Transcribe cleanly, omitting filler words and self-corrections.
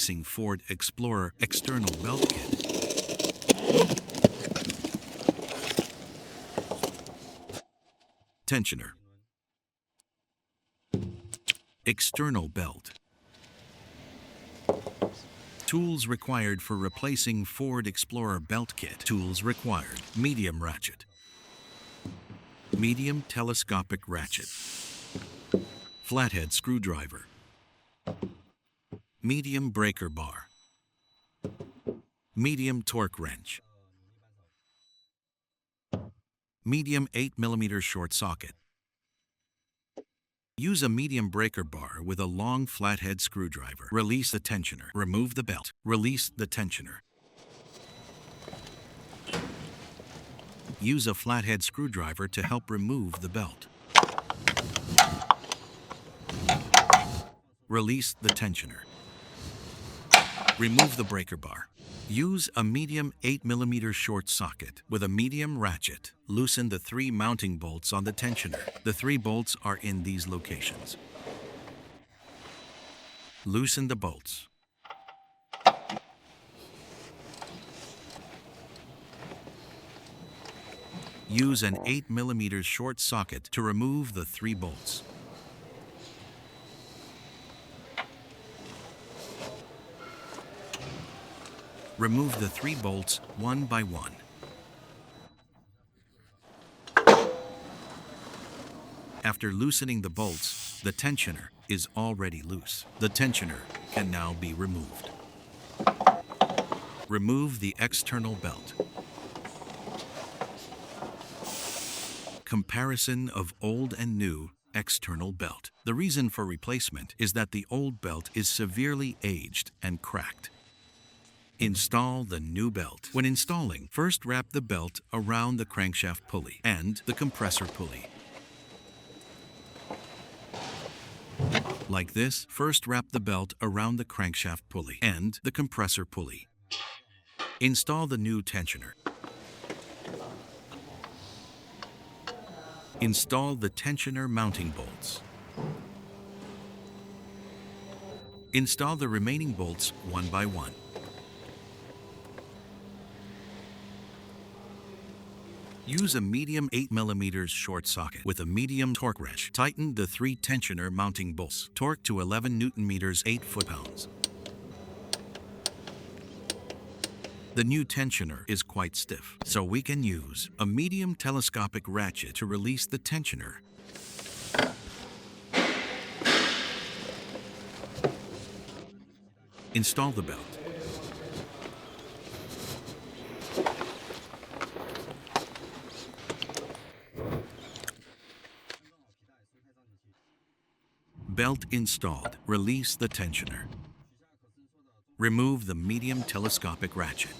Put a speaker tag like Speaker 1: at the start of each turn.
Speaker 1: replacing Ford Explorer external belt kit. Tensioner. External belt. Tools required for replacing Ford Explorer belt kit. Tools required: medium ratchet, medium telescopic ratchet, flathead screwdriver, medium breaker bar, medium torque wrench, medium 8mm short socket. Use a medium breaker bar with a long flathead screwdriver. Release the tensioner. Remove the belt. Release the tensioner. Use a flathead screwdriver to help remove the belt. Release the tensioner. Remove the breaker bar. Use a medium 8mm short socket with a medium ratchet. Loosen the 3 mounting bolts on the tensioner. The 3 bolts are in these locations. Loosen the bolts. Use an 8mm short socket to remove the 3 bolts. Remove the 3 bolts one by one. After loosening the bolts, the tensioner is already loose. The tensioner can now be removed. Remove the external belt. Comparison of old and new external belt. The reason for replacement is that the old belt is severely aged and cracked. Install the new belt. When installing, first wrap the belt around the crankshaft pulley and the compressor pulley. Like this, first wrap the belt around the crankshaft pulley and the compressor pulley. Install the new tensioner. Install the tensioner mounting bolts. Install the remaining bolts one by one. Use a medium 8mm short socket with a medium torque wrench. Tighten the 3 tensioner mounting bolts. Torque to 11 Nm, 8 foot-pounds. The new tensioner is quite stiff, so we can use a medium telescopic ratchet to release the tensioner. Install the belt. Belt installed. Release the tensioner. Remove the medium telescopic ratchet.